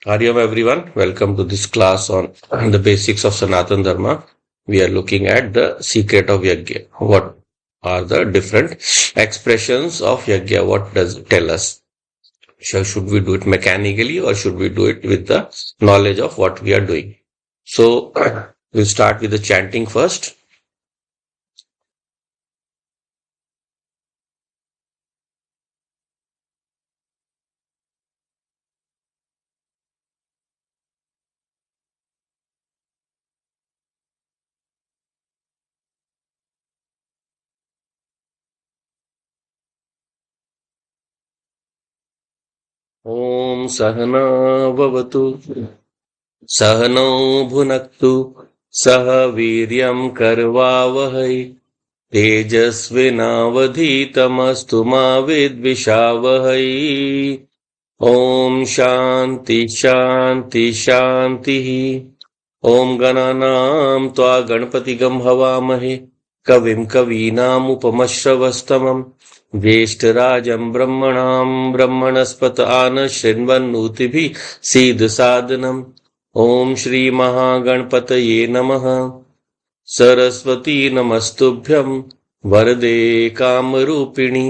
Hariom everyone, welcome to this class on the basics of Sanatana Dharma. We are looking at the secret of Yagya. What are the different expressions of Yagya? What does it tell us? Should we do it mechanically or should we do it with the knowledge of what we are doing? So we'll start with the chanting first. Om Sahana Bhavatu Sahano Bhunaktu Saha Viryam Karvavahai तेजस्विनावधीतमस्तु मा विद्विषावहै ॐ शान्ति शान्ति शान्तिः ॐ गणानां त्वा गणपतिगं हवामहे कविं कवीनामुपमश्रवस्तमम् ज्येष्ठराजं ब्रह्मणां ब्रह्मणस्पत आन शृण्वन्नोतिभिः सीदसादनम् ॐ श्रीमहागणपतये नमः सरस्वती नमस्तुभ्यं वरदे कामरूपिणि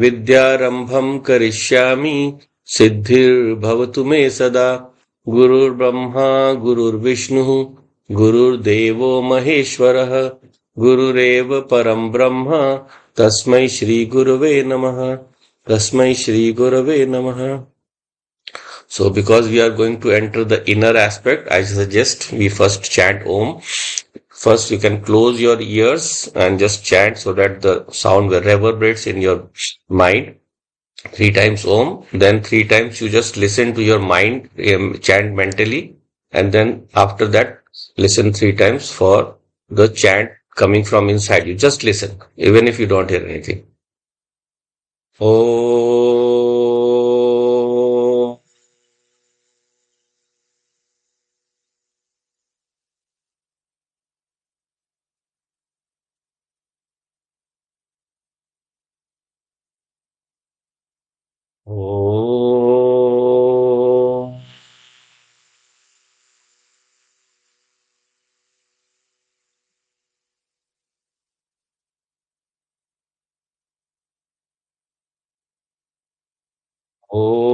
विद्यारम्भं करिष्यामि सिद्धिर्भवतु मे सदा गुरुर्ब्रह्मा गुरुर्विष्णुः गुरुर्देवो महेश्वरः गुरुरेव परं ब्रह्म तस्मै श्रीगुरवे नमः तस्मै श्रीगुरवे नमः. So because we are going to enter the inner aspect, I suggest we first chant Om. First, you can close your ears and just chant so that the sound reverberates in your mind. 3 times Om, then 3 times you just listen to your mind, chant mentally, and then after that, listen 3 times for the chant coming from inside you. Just listen, even if you don't hear anything. Om. Om. Om.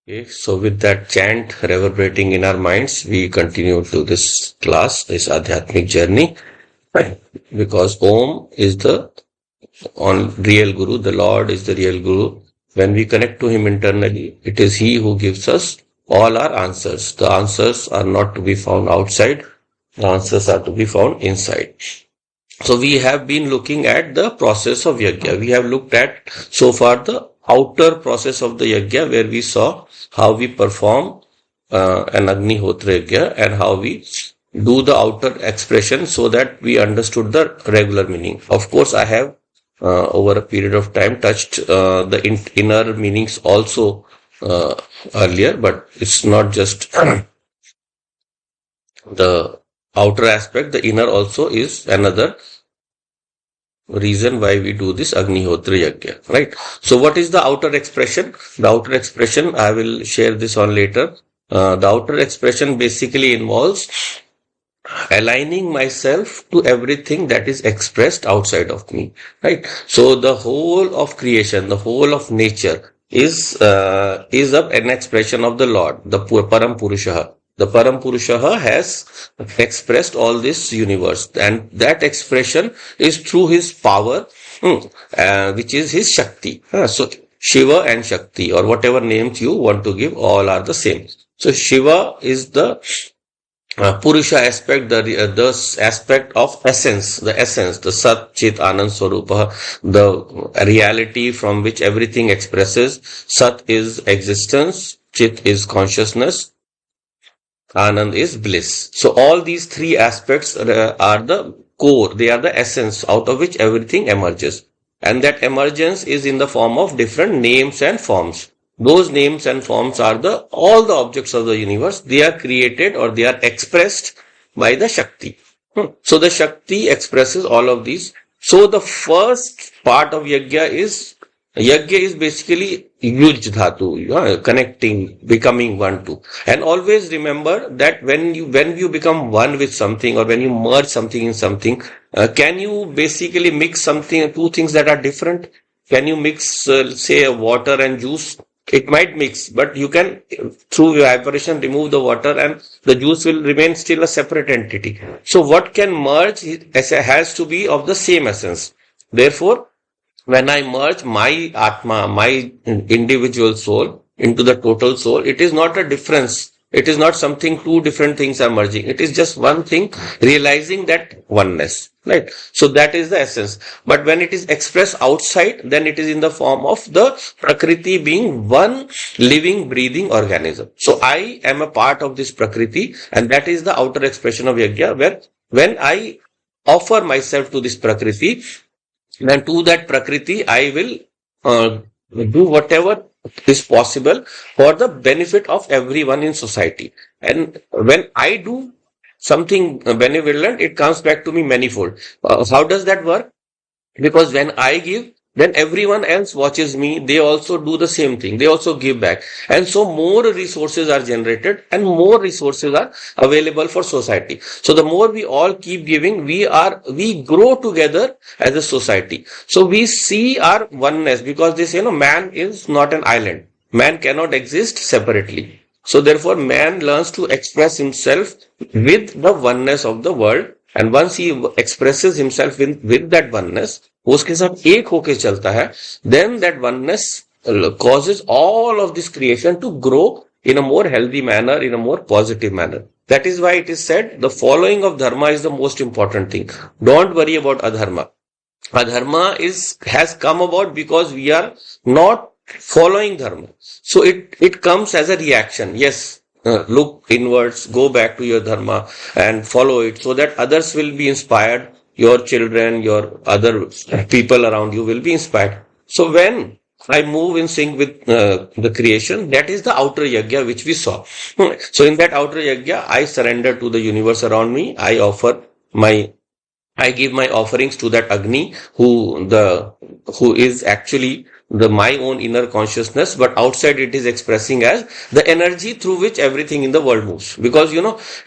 Okay, so with that chant reverberating in our minds, we continue to this class, this Adhyatmic journey. Right. Because Om is the on real Guru, the Lord is the real Guru. When we connect to Him internally, it is He who gives us all our answers. The answers are not to be found outside, the answers are to be found inside. So we have been looking at the process of Yagya. We have looked at so far the outer process of the Yagya, where we saw how we perform an Agnihotra Yagya and how we do the outer expression so that we understood the regular meaning. Of course, I have over a period of time touched the inner meanings also earlier, but it's not just the outer aspect, the inner also is another reason why we do this Agnihotra Yagya, right? So what is the outer expression? The outer expression, I will share this on later. The outer expression basically involves aligning myself to everything that is expressed outside of me, right? So the whole of creation, the whole of nature is an expression of the Lord, the Param Purusha. The Param Purusha has expressed all this universe, and that expression is through his power, which is his Shakti. So Shiva and Shakti, or whatever names you want to give, all are the same. So Shiva is the Purusha aspect, the aspect of essence, the Sat Chit Anand Swarupa, the reality from which everything expresses. Sat is existence, Chit is consciousness, Anand is bliss. So all these three aspects are the core, they are the essence out of which everything emerges. And that emergence is in the form of different names and forms. Those names and forms are all the objects of the universe. They are created or they are expressed by the Shakti. So the Shakti expresses all of these. So the first part of Yagya is basically Yuj Dhatu, connecting, becoming one to. And always remember that when you become one with something, or when you merge something in something, can you basically mix two things that are different? Can you mix, say, water and juice? It might mix, but you can, through evaporation, remove the water and the juice will remain still a separate entity. So what can merge has to be of the same essence. Therefore, when I merge my Atma, my individual soul into the total soul, it is not a difference. It is not something two different things are merging. It is just one thing, realizing that oneness. Right? So that is the essence. But when it is expressed outside, then it is in the form of the Prakriti being one living, breathing organism. So I am a part of this Prakriti, and that is the outer expression of Yagya, where when I offer myself to this Prakriti, then to that Prakriti, I will do whatever is possible for the benefit of everyone in society. And when I do something benevolent, it comes back to me manifold. How does that work? Because when I give, then everyone else watches me. They also do the same thing. They also give back. And so more resources are generated and more resources are available for society. So the more we all keep giving, we grow together as a society. So we see our oneness, because they say, man is not an island. Man cannot exist separately. So therefore, man learns to express himself with the oneness of the world. And once he expresses himself with that oneness, उसके साथ एक होके चलता है, then that oneness causes all of this creation to grow in a more healthy manner, in a more positive manner. That is why it is said the following of Dharma is the most important thing. Don't worry about Adharma. Adharma has come about because we are not following Dharma. So it comes as a reaction. Yes, look inwards, go back to your Dharma and follow it, so that others will be inspired. Your children, your other people around you will be inspired. So when I move in sync with the creation, that is the outer Yagya which we saw. So in that outer Yagya, I surrender to the universe around me. I give my offerings to that Agni who is actually my own inner consciousness, but outside it is expressing as the energy through which everything in the world moves. Because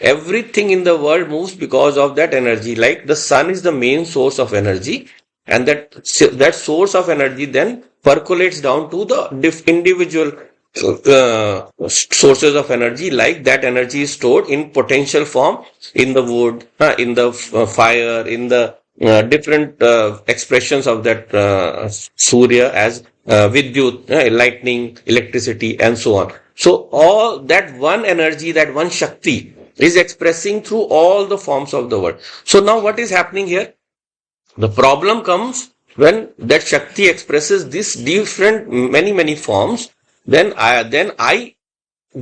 everything in the world moves because of that energy. Like the sun is the main source of energy, and that source of energy then percolates down to the individual sources of energy. Like that energy is stored in potential form in the wood, in the fire, in the different expressions of that Surya as Vidyut, lightning, electricity, and so on. So all that one energy, that one Shakti is expressing through all the forms of the world. So now what is happening here? The problem comes when that Shakti expresses this different many forms. Then I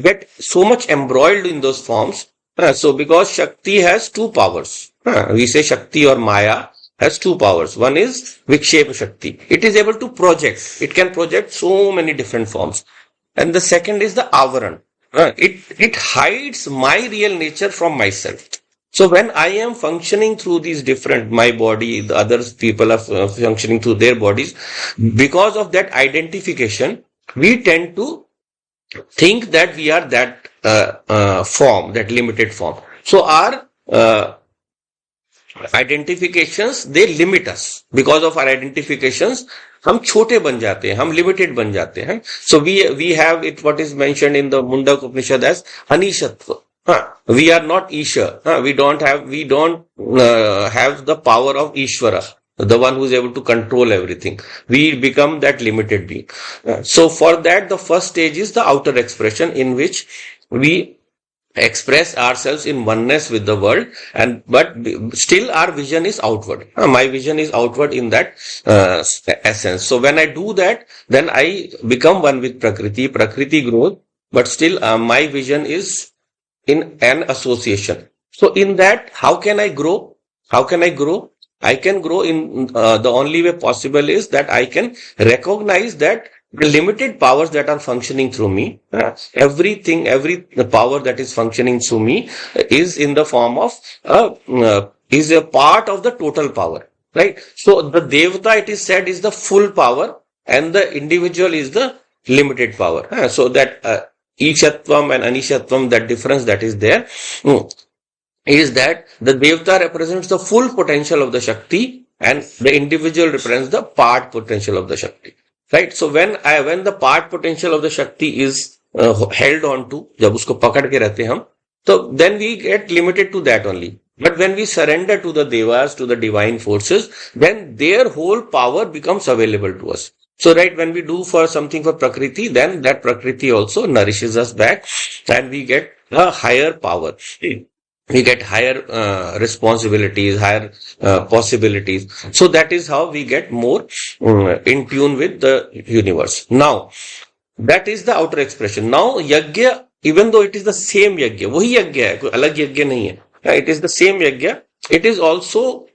get so much embroiled in those forms. So because Shakti has two powers. We say Shakti or Maya has two powers. One is Vikshepa Shakti. It is able to project. It can project so many different forms. And the second is the Avaran. It hides my real nature from myself. So when I am functioning through these different, my body, the other people are functioning through their bodies, because of that identification, we tend to think that we are that form, that limited form. So our identifications, they limit us. Because of our identifications, हम छोटे बन जाते हैं, हम limited बन जाते हैं. So we have it, what is mentioned in the Mundak Upanishad as anishatva. We are not Isha. We don't have the power of Ishvara, the one who is able to control everything. We become that limited being. So for that, the first stage is the outer expression, in which we express ourselves in oneness with the world, and but still our vision is outward. My vision is outward in that essence. So when I do that, then I become one with Prakriti grows, but still my vision is in an association. So in that, how can I grow? How can I grow? I can grow in the only way possible is that I can recognize that the limited powers that are functioning through me, every power that is functioning through me is in the form of, is a part of the total power, right? So the Devata, it is said, is the full power, and the individual is the limited power. So that Ishatvam and Anishatvam, that difference that is there, is that the Devata represents the full potential of the Shakti, and the individual represents the part potential of the Shakti. Right? So when the part potential of the Shakti is held on to, जब उसको पकड़ के रहते हम, so then we get limited to that only. But when we surrender to the Devas, to the divine forces, then their whole power becomes available to us. So right, when we do for something for Prakriti, then that Prakriti also nourishes us back, and we get a higher power. We get higher responsibilities, higher possibilities. So that is how we get more in tune with the universe. Now, that is the outer expression. Now, Yagya, even though it is the same Yagya, वही Yagya है, कोई अलग Yagya नहीं है. It is the same Yagya. It is also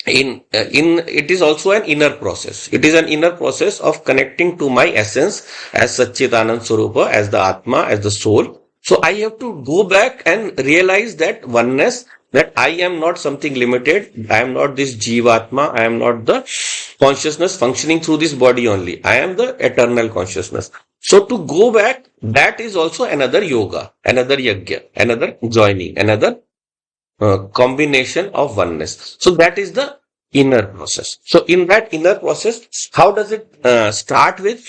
it is also an inner process. It is an inner process of connecting to my essence as Satchitanand Swarupa, as the Atma, as the soul. So I have to go back and realize that oneness, that I am not something limited. I am not this Jivatma. I am not the consciousness functioning through this body only. I am the eternal consciousness. So to go back, that is also another yoga, another yagya, another joining, another combination of oneness. So that is the inner process. So in that inner process, how does it start with?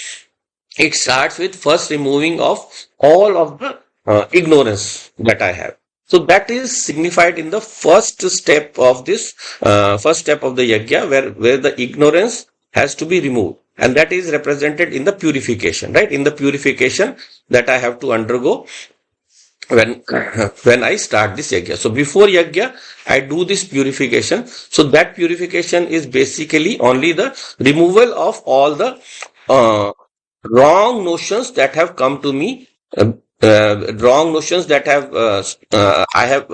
It starts with first removing of all of the ignorance that I have. So that is signified in the first step of this, first step of the yagya, where the ignorance has to be removed. And that is represented in the purification, right? In the purification that I have to undergo when I start this yagya. So before yagya, I do this purification. So that purification is basically only the removal of all the wrong notions that have come to me, wrong notions that have I have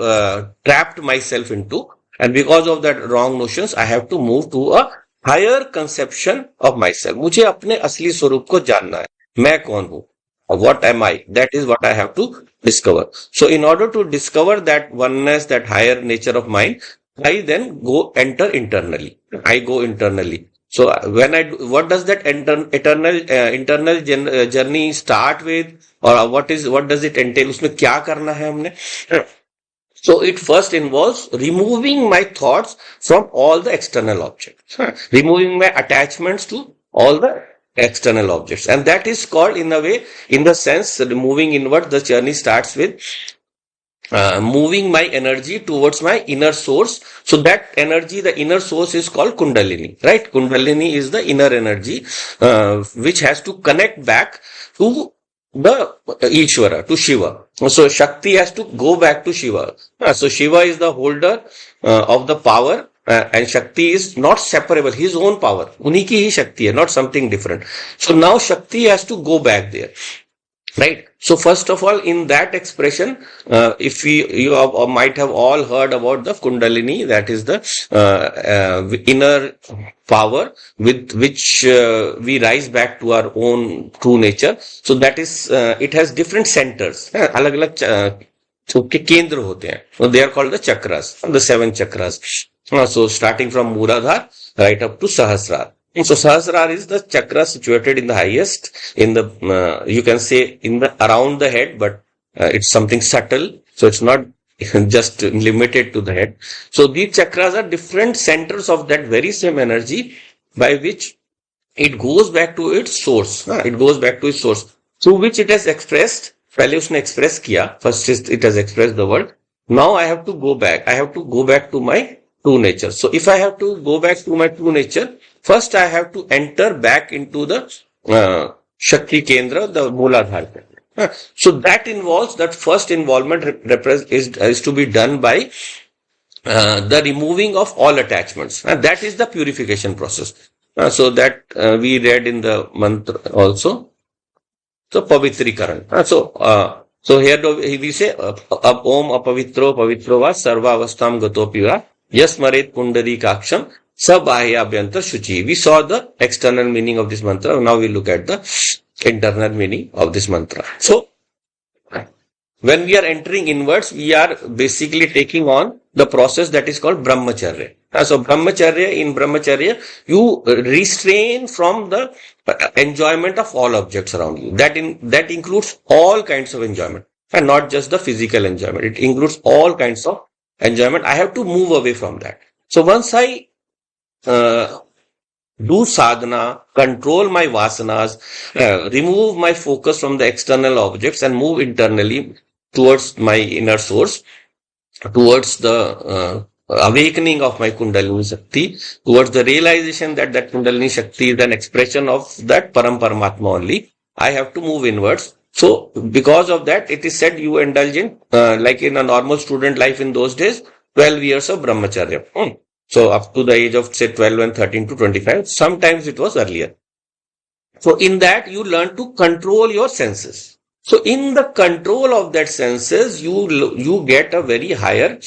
trapped myself into, and because of that wrong notions, I have to move to a higher conception of myself. मुझे अपने असली स्वरूप को जानना है. मैं कौन हूँ? What am I? That is what I have to discover. So in order to discover that oneness, that higher nature of mind, I then enter internally. I go internally. So when what does that internal journey start with, or what does it entail? उसमें क्या करना है हमने? So it first involves removing my thoughts from all the external objects, removing my attachments to all the external objects, and that is called, in a way, in the sense, moving inward. The journey starts with moving my energy towards my inner source. So that energy, the inner source, is called Kundalini, right? Kundalini is the inner energy which has to connect back to the Ishvara, to Shiva. So Shakti has to go back to Shiva. So Shiva is the holder of the power, and Shakti is not separable, his own power. Unhi ki hi Shakti hai, not something different. So now Shakti has to go back there. Right. So first of all, in that expression, if you might have all heard about the Kundalini, that is the inner power with which we rise back to our own true nature. So that is, it has different centers. अलग-अलग केंद्र होते हैं. So they are called the chakras, the 7 chakras. So starting from Muladhara right up to Sahasrara. So Sahasrara is the chakra situated in the highest, in the, you can say, in the around the head, but it's something subtle. So it's not just limited to the head. So these chakras are different centers of that very same energy by which it goes back to its source. It goes back to its source through which it has expressed. पहले उसने express किया, first it has expressed the world. Now I have to go back. I have to go back to my true nature. So if I have to go back to my true nature, first I have to enter back into the Shakti Kendra, the Mooladhara. So that involves, that first involvement is to be done by the removing of all attachments. That is the purification process. So that we read in the mantra also. So pavitrikaran. So here we say Om apavitro pavitro va sarva avastam gato piva yasmaret kundari kaksham sabhahyabhyanta shuchi. We saw the external meaning of this mantra. Now we look at the internal meaning of this mantra. So when we are entering inwards, we are basically taking on the process that is called brahmacharya. So brahmacharya, in brahmacharya, you restrain from the enjoyment of all objects around you. That includes all kinds of enjoyment, and not just the physical enjoyment. It includes all kinds of enjoyment. I have to move away from that. So once I do sadhana, control my vasanas, remove my focus from the external objects and move internally towards my inner source, towards the awakening of my Kundalini Shakti, towards the realization that Kundalini Shakti is an expression of that Param Paramatma only, I have to move inwards. So because of that, it is said you indulge in, like in a normal student life in those days, 12 years of brahmacharya. So up to the age of say 12 and 13 to 25, sometimes it was earlier. So in that you learn to control your senses. So in the control of that senses, you get a very higher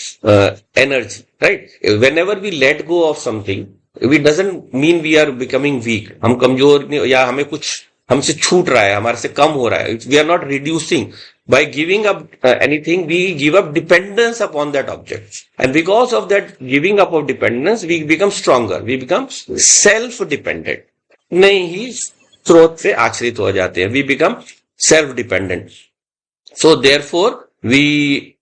energy, right? Whenever we let go of something, it doesn't mean we are becoming weak. हम कमजोर नहीं, या हमें कुछ हमसे छूट रहा है, हमारे से कम हो रहा है. We are not reducing. By giving up anything, we give up dependence upon that object. And because of that giving up of dependence, we become stronger. We become self-dependent. नहीं ही स्रोत से आश्रित हो जाते हैं. We become self-dependent. So therefore, we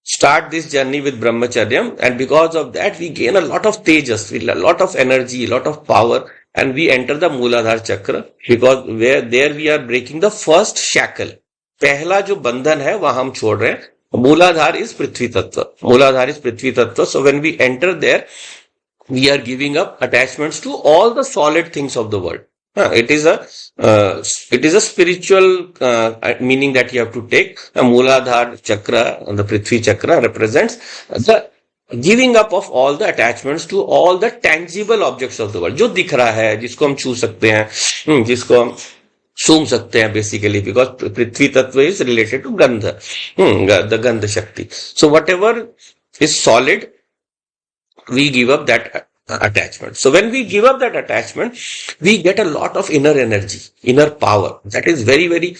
start this journey with brahmacharya, and because of that, we gain a lot of tejas, a lot of energy, a lot of power, and we enter the Mooladhara chakra, because there we are breaking the first shackle. पहला जो बंधन है वह हम छोड़ रहे हैं. मूलाधार is पृथ्वी तत्व. मूलाधार is पृथ्वी तत्व. So when we enter there, we are giving up attachments to all the solid things of the world. It is a spiritual meaning that you have to take. The Mooladhara chakra, the Prithvi chakra, represents the giving up of all the attachments to all the tangible objects of the world. जो दिख रहा है, जिसको हम छू सकते हैं, जिसको हम सूंघ सकते हैं, basically, because Prithvi tattva is related to Gandha, the Gandha Shakti. So whatever is solid, we give up that attachment. So when we give up that attachment, we get a lot of inner energy, inner power. That is very, very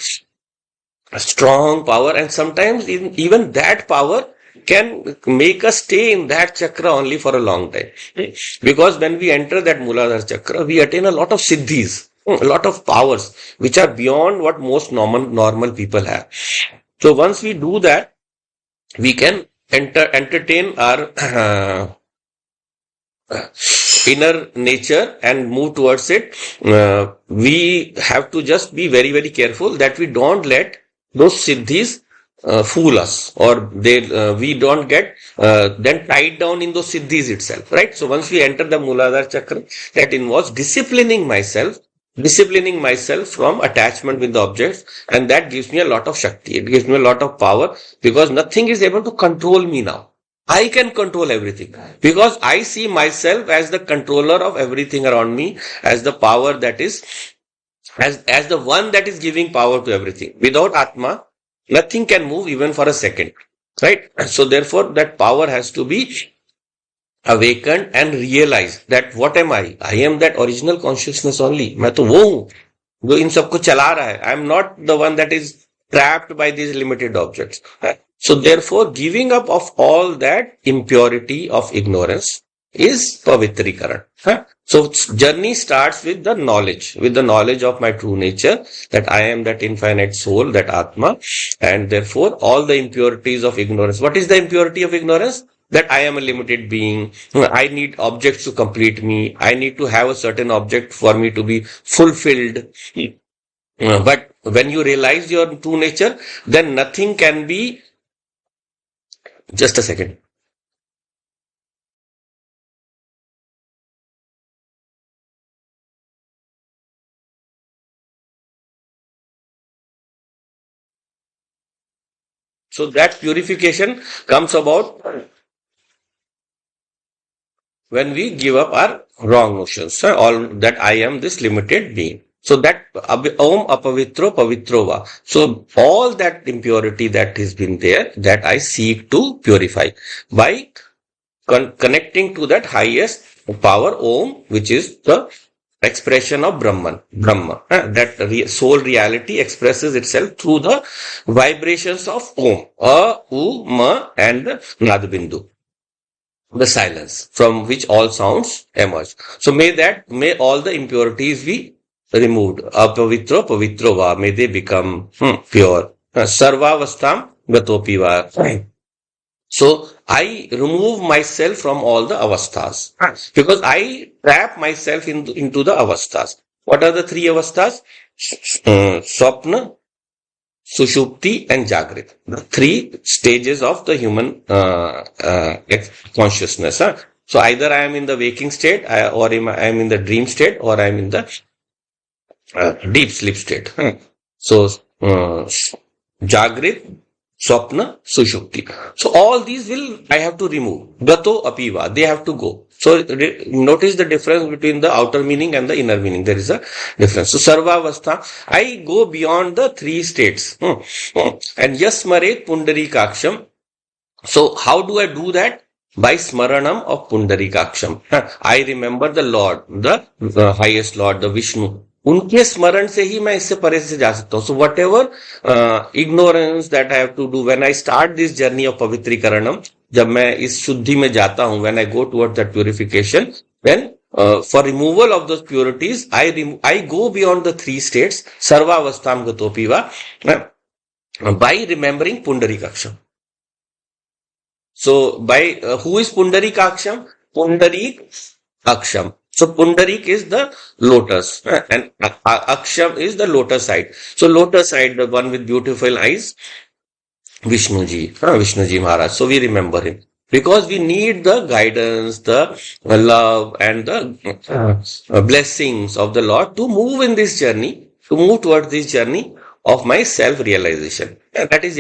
strong power, and sometimes even that power can make us stay in that chakra only for a long time. Because when we enter that Mooladhara chakra, we attain a lot of siddhis, a lot of powers, which are beyond what most normal people have. So once we do that, we can entertain our inner nature and move towards it. We have to just be very, very careful that we don't let those siddhis fool us, or we don't get then tied down in those siddhis itself, right? So once we enter the Mooladhara chakra, that involves disciplining myself from attachment with the objects, and that gives me a lot of Shakti. It gives me a lot of power, because nothing is able to control me now. I can control everything, because I see myself as the controller of everything around me, as the power that is, as the one that is giving power to everything. Without Atma, nothing can move even for a second, right? So therefore, that power has to be awakened and realized that what am I? I am that original consciousness only. मैं तो वो हूँ जो इन सबको चला रहा है. I am not the one that is trapped by these limited objects. So therefore, giving up of all that impurity of ignorance is pavitrikaran. So journey starts with the knowledge of my true nature, that I am that infinite soul, that Atma, and therefore all the impurities of ignorance. What is the impurity of ignorance? that I am a limited being. I need objects to complete me. I need to have a certain object for me to be fulfilled. But when you realize your true nature, then nothing can be. Just a second. So that purification comes about when we give up our wrong notions, all that I am this limited being. So that Om Apavitro Pavitrova. So all that impurity that has been there, that I seek to purify by connecting to that highest power Om, which is the expression of Brahma. That soul reality expresses itself through the vibrations of Om, A, U, Ma, and the Nadbindu, the silence from which all sounds emerge. So may all the impurities be removed. Apavitro pavitro va, may they become pure. Sarvavastam gatopi va. So I remove myself from all the avasthas because I trap myself into the avasthas. What are the three avasthas? Swapna, Sushupti and Jagrit. The three stages of the human consciousness. So either I am in the waking state, or I am in the dream state, or I am in the deep sleep state. So Jagrit, Swapna, Sushupti. So all these I have to remove. Gato apiva, they have to go. So notice the difference between the outer meaning and the inner meaning. There is a difference. So Sarvavastha, I go beyond the three states. And Yasmaret Pundarikaksham. So how do I do that? By Smaranam of Pundarikaksham. I remember the Lord, the highest Lord, the Vishnu. उनके स्मरण से ही मैं इससे परे से जा सकता हूं. So whatever ignorance that I have to do when I start this journey of पवित्रीकरणम, जब मैं इस शुद्धि में जाता हूं, when I go towards that purification, then for removal of those purities I go beyond the three states सर्वावस्थाम गतोपि वा बाय रिमेंबरिंग पुंडरीकाक्षम. So by who is Pundarikaksham? Pundarik So Pundarik is the lotus and Aksham is the lotus side. So lotus side, the one with beautiful eyes, Vishnuji Maharaj. So we remember him. Because we need the guidance, the love and the blessings of the Lord to move in this journey, to move towards this journey of my self-realization. That is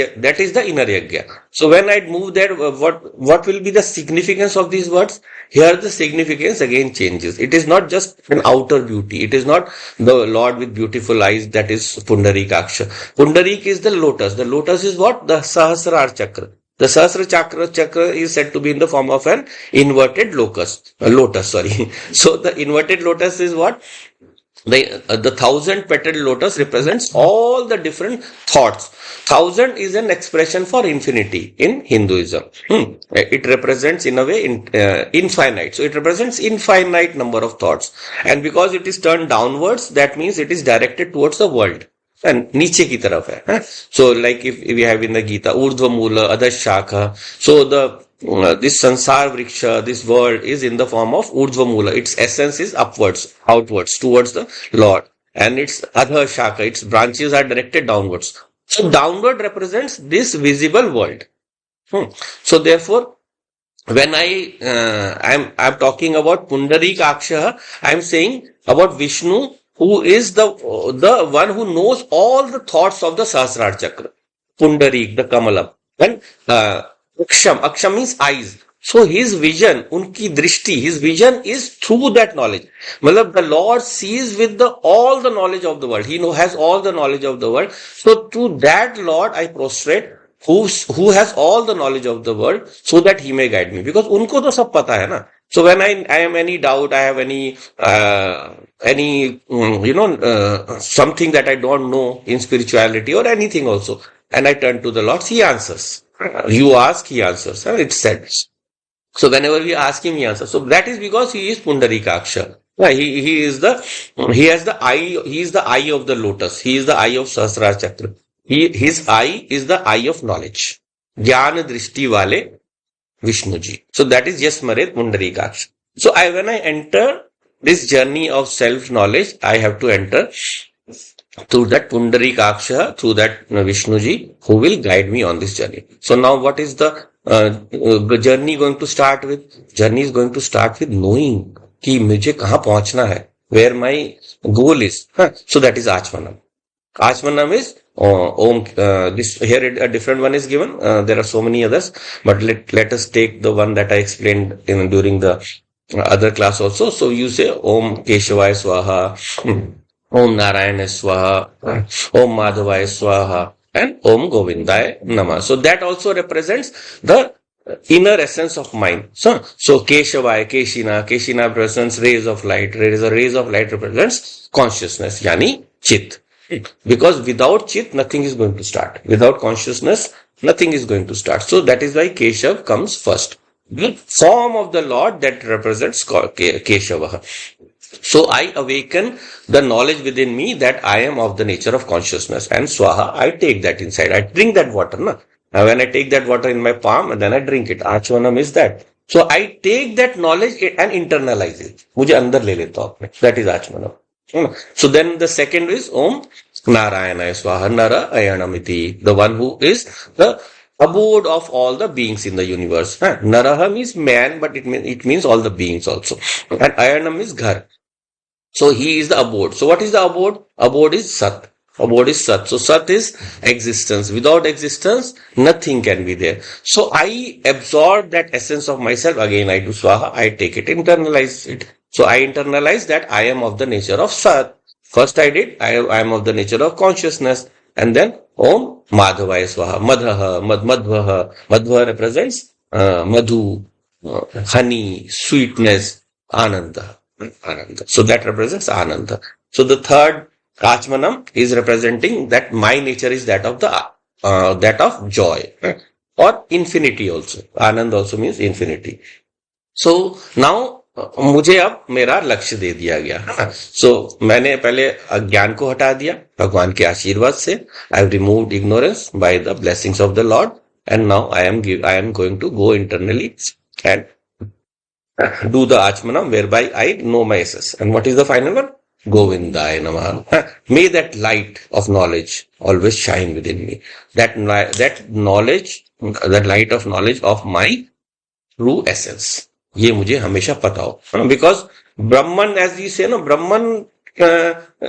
the inner Yagya. So when I move there, what will be the significance of these words? Here the significance again changes. It is not just an outer beauty. It is not the Lord with beautiful eyes, that is Pundarikaksha. Pundarik is the lotus. The lotus is what? The Sahasrar Chakra. The Sahasra Chakra is said to be in the form of an inverted lotus. So the inverted lotus is what? The 1,000-petaled lotus represents all the different thoughts. 1,000 is an expression for infinity in Hinduism. It represents in a way infinite. So it represents infinite number of thoughts. And because it is turned downwards, that means it is directed towards the world. And नीचे की तरफ है. So like if we have in the Gita, Urdhva Mula, Adashakha. So this Sansar Vriksha, this world is in the form of Urdhva Mula. Its essence is upwards, outwards, towards the Lord. And its Adha Shaka, its branches are directed downwards. So downward represents this visible world. So therefore, when I'm talking about Pundarikaksha, I'm saying about Vishnu, who is the one who knows all the thoughts of the Sahasrar Chakra. Pundarik, the Kamalam. And Aksham means eyes. So his vision, unki drishti, his vision is through that knowledge. Malab, the Lord sees with all the knowledge of the world. He has all the knowledge of the world. So to that Lord I prostrate, who has all the knowledge of the world, so that he may guide me. Because unko to sab pata hai na. So when I am any doubt, I have any something that I don't know in spirituality or anything also, and I turn to the Lord, he answers. You ask, he answers. It's said. So whenever we ask him, he answers. So that is because he is Pundarikaksha. He is the eye of the lotus. He is the eye of Sahasrara Chakra. His eye is the eye of knowledge. Jnana drishti wale Vishnuji. So that is Yasmaret Pundarikaksha. So when I enter this journey of self-knowledge, I have to enter through that Pundarikaksha, through that Vishnuji, who will guide me on this journey. So now what is the journey going to start with? Journey is going to start with knowing कि मुझे कहाँ पहुंचना है, where my goal is. So that is Achmanam. Achmanam is Om. This here a different one is given. There are so many others, but let us take the one that I explained during the other class also. So you say Om Keshavaya Swaha, Om Narayana Swaha, Om Madhavaya Swaha, and Om Govindaya Namah. So that also represents the inner essence of mind. So Keshavaya, Keshina represents rays of light. Rays of light represents consciousness, yani Chit. Because without Chit, nothing is going to start. Without consciousness, nothing is going to start. So that is why Keshav comes first. The form of the Lord that represents Keshava. So I awaken the knowledge within me that I am of the nature of consciousness. And Swaha, I take that inside. I drink that water. When I take that water in my palm, and then I drink it. Achvanam is that. So I take that knowledge and internalize it. मुझे अंदर ले लेता हूँ अपने. That is Achvanam. So then the second is Om Narayana Swaha Nara Ayanamiti, the one who is the abode of all the beings in the universe. Naraha means man, but it means all the beings also. And Ayanam is Ghar. So he is the abode. So what is the abode? Abode is Sat. Abode is Sat. So Sat is existence. Without existence, nothing can be there. So I absorb that essence of myself. Again, I do Swaha. I take it, internalize it. So I internalize that I am of the nature of Sat. First I did, I am of the nature of consciousness. And then Om Madhavaya Swaha. Madhvaha. Madhva represents Madhu, honey, sweetness, Ananda. So that represents Ananda. So the third Achmanam is representing that my nature is that of joy or infinity also. Anand also means infinity. So now मुझे अब मेरा लक्ष्य दे दिया गया. So मैंने पहले अज्ञान को हटा दिया भगवान के आशीर्वाद से. I have removed ignorance by the blessings of the Lord, and now I am going to go internally and do the Achmanam whereby I know my essence. And what is the final one? Govindaya Namah. May that light of knowledge always shine within me. That knowledge, that light of knowledge of my true essence. ये मुझे हमेशा पता हो. Because Brahman, as we say, Brahman,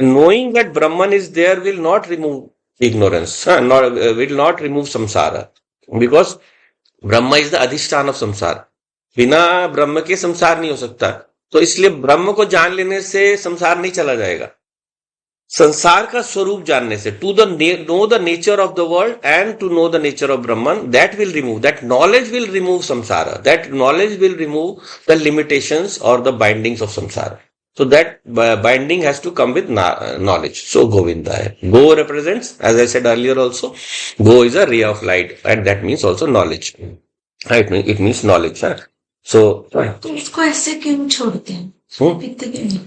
knowing that Brahman is there will not remove ignorance, will not remove samsara. Because Brahma is the adhisthana of samsara. बिना ब्रह्म के संसार नहीं हो सकता. तो इसलिए ब्रह्म को जान लेने से संसार नहीं चला जाएगा. संसार का स्वरूप जानने से, to know the nature of the world and to know the nature of Brahman, that knowledge will remove samsara. That knowledge will remove the limitations or the bindings of samsara. So that binding has to come with knowledge. So Govindaya. Go represents, as I said earlier also, Go is a ray of light, and that means also knowledge. It means knowledge. So तो इसको ऐसे क्यों छोड़ते हैं? पीते क्यों नहीं?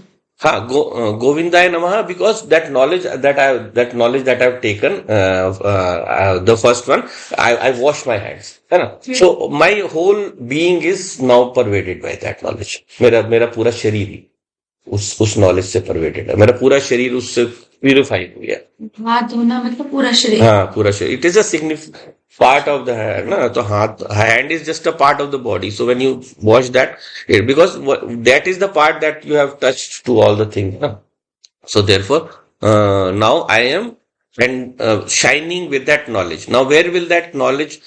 Govindaya Namaha, because that knowledge that I have taken, the first one, I wash my hands. So my whole being is now pervaded by that knowledge. मेरा पूरा शरीर ही उस knowledge से pervaded है. मेरा पूरा शरीर उससे purified हो गया. हाथ धोना मतलब पूरा शरीर. पूरा शरीर. It is a significant part of the hand. तो hand is just a part of the body. So when you wash that, because that is the part that you have touched to all the things. So therefore, now I am shining with that knowledge. Now where will that knowledge,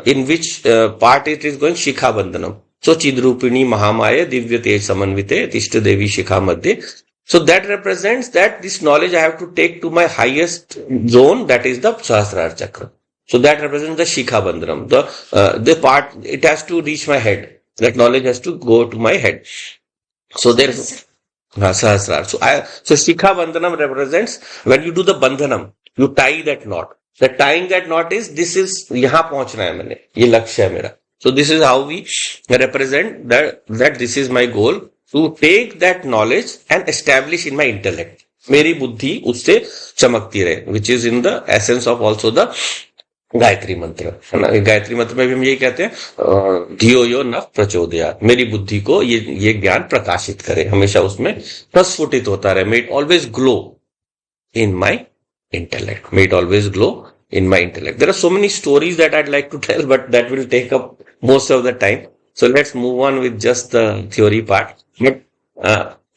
in which part it is going? Shikha Bandhanam. So Chidrupini Mahamaya Divyate Samanvite Tishta Devi Shikha Madhye. So that represents that this knowledge I have to take to my highest zone, that is the Sahasrara Chakra. So that represents the Shikha Bandhanam. The part, it has to reach my head. That knowledge has to go to my head. So therefore, Sahasrara. So Shikha Bandhanam represents when you do the Bandhanam, you tie that knot. The tying that knot is, this is, यहाँ पहुंचना है मैंने, ये लक्ष्य है मेरा. So this is how we represent that this is my goal, to take that knowledge and establish in my intellect. मेरी बुद्धि उससे चमकती रहे, which is in the essence of also the Gayatri मंत्र है ना। गायत्री मंत्र में भी हम यही कहते हैं, धियो यो न प्रचोदयात्, मेरी बुद्धि को ये ज्ञान प्रकाशित करे, हमेशा उसमें प्रस्फुटित होता रहे। May it always glow in my intellect. May it always glow in my intellect. There are so many stories that I'd like to tell, but that will take up most of the time. So let's move on with just the theory part. But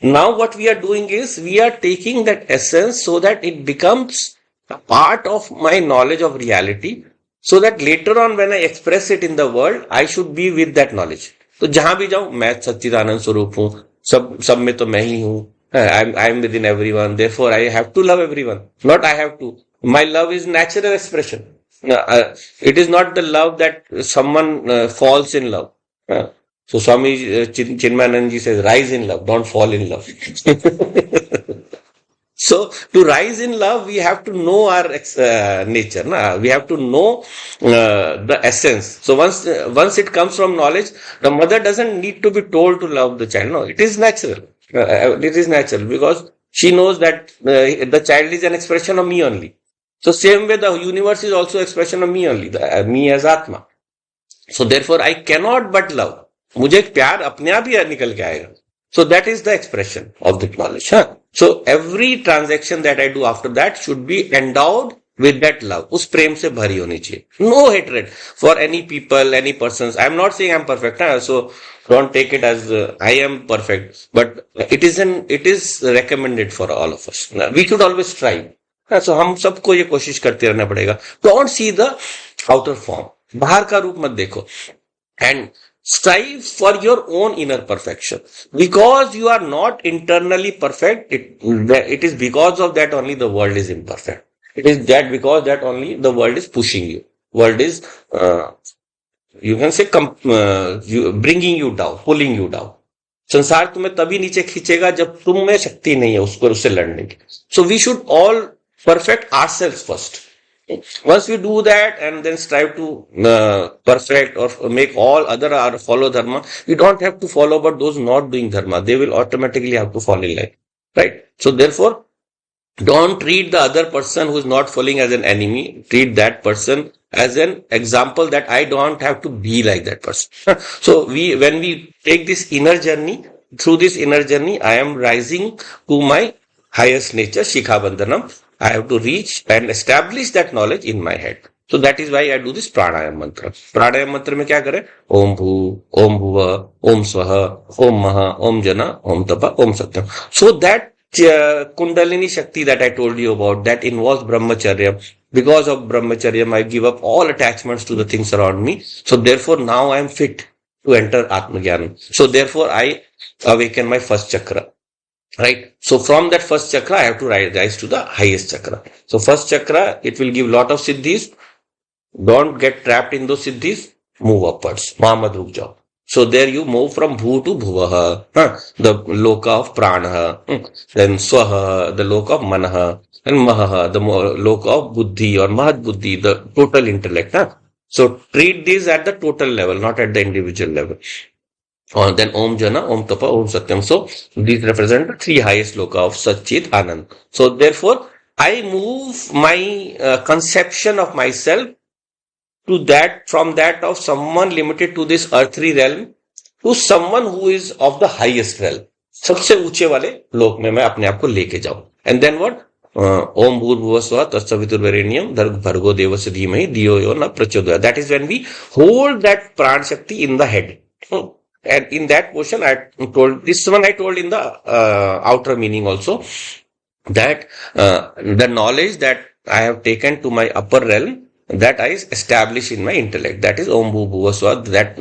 now what we are doing is we are taking that essence so that it becomes a part of my knowledge of reality, so that later on when I express it in the world, I should be with that knowledge. तो जहां भी जाऊं मैं सच्चिदानंद स्वरूप हूं, सब में तो मैं ही हूं, I'm within everyone. Therefore, I have to love everyone. Not I have to. My love is natural expression. It is not the love that someone falls in love. So Swami Chinmayanand says, rise in love, don't fall in love. So to rise in love, we have to know our nature. We have to know the essence. So once it comes from knowledge, the mother doesn't need to be told to love the child. No, it is natural. It is natural because she knows that the child is an expression of me only. So same way the universe is also expression of me only, me as Atma. So therefore I cannot but love. मुझे प्यार अपने आप ही निकल के आएगा. So that is the expression of the knowledge. So every transaction that I do after that should be endowed with that love. उस प्रेम से भरी होनी चाहिए. No hatred for any people, any persons. I am not saying I am perfect. So don't take it as I am perfect. But it is recommended for all of us. We should always strive. So हम सबको ये कोशिश करते रहना पड़ेगा. Don't see the outer form. बाहर का रूप मत देखो. And strive for your own inner perfection. Because you are not internally perfect, it is because of that only the world is imperfect. It is that because that only the world is pushing you. World is, you can say, bringing you down, pulling you down. संसार तुम्हें तभी नीचे खींचेगा जब तुम में शक्ति नहीं है उससे लड़ने की. So we should all perfect ourselves first. Once we do that and then strive to perfect or make all other follow dharma, we don't have to follow, but those not doing dharma, they will automatically have to fall in line, right? So therefore, don't treat the other person who is not following as an enemy. Treat that person as an example that I don't have to be like that person. So when we take this inner journey, through this inner journey, I am rising to my highest nature, Shikha Bandhanam. I have to reach and establish that knowledge in my head. So that is why I do this pranayam mantra. Pranayam mantra में क्या करें? ओम भू, ओम भुव, ओम स्वः, ओम महा, ओम जना, ओम तपा, ओम सत्यम. So that Kundalini Shakti that I told you about, that involves brahmacharya. Because of brahmacharya, I give up all attachments to the things around me. So therefore now I am fit to enter Atmagyan. So therefore I awaken my first chakra. Right. So from that first chakra, I have to rise to the highest chakra. So first chakra, it will give lot of siddhis. Don't get trapped in those siddhis. Move upwards. Mahamad ruk jao. So there you move from bhu to bhuvaha, the loka of pranaha. Then swaha, the loka of manaha. And mahaha, the loka of buddhi or mahad buddhi, the total intellect. So treat these at the total level, not at the individual level. Then Om Jana, Om Tapa, Om Satyam. So these represent the three highest loka of Satchit Anand. So therefore, I move my conception of myself to that, from that of someone limited to this earthly realm to someone who is of the highest realm. सबसे ऊंचे वाले लोक में मैं अपने आप को लेके जाऊं. And then what? Om Bhurbhuva Swaha Tatsaviturvarenyam Bhargo Devasya Dhimahi Dhiyo Yo Na Prachodaya. That is when we hold that Pran Shakti in the head. And in that portion, I told in the outer meaning also, that the knowledge that I have taken to my upper realm, that I establish in my intellect. That is Om Bhu Bhuva Swa, that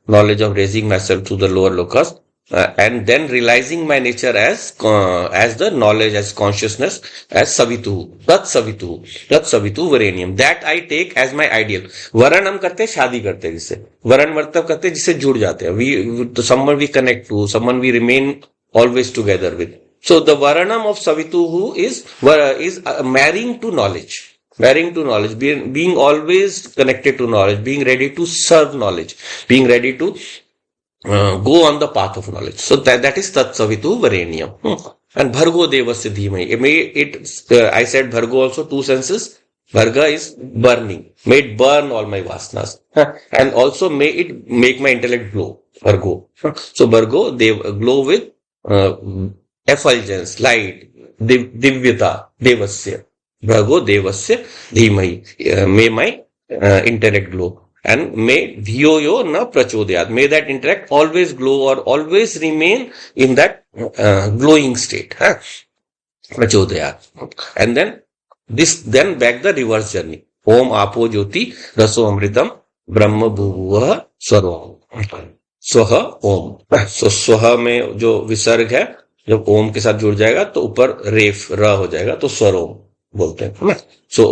knowledge of raising myself to the lower lokas, and then realizing my nature as the knowledge, as consciousness, as Savitu, Tat Savitu Varenyam. That I take as my ideal. Varan हम करते हैं शादी करते हैं जिससे. Varan मतलब करते हैं जिससे जुड़ जाते हैं. Someone we connect to, someone we remain always together with. So the Varanam of Savitu is marrying to knowledge. Marrying to knowledge, being always connected to knowledge, being ready to serve knowledge, being ready to go on the path of knowledge. So that is Tat Savitu Varenyam. And Bhargo Devasya Dhimahi. I said Bhargo also two senses. Bharga is burning. May it burn all my vasanas. And also may it make my intellect glow. Bhargo. So Bhargo, they glow with uh, effulgence, light, divyata, devasya. Bhargo devasya dhimai. May my intellect glow. And may dhiyoyo na prachodayat. May that intellect always glow or always remain in that glowing state. Prachodayat. And then back the reverse journey. Om apo jyoti raso amritam brahma bhuvah swaroham. स्वह ओम. सो स्वह में जो विसर्ग है जब ओम के साथ जुड़ जाएगा तो ऊपर रेफ र हो जाएगा तो स्वरोम बोलते हैं ना. सो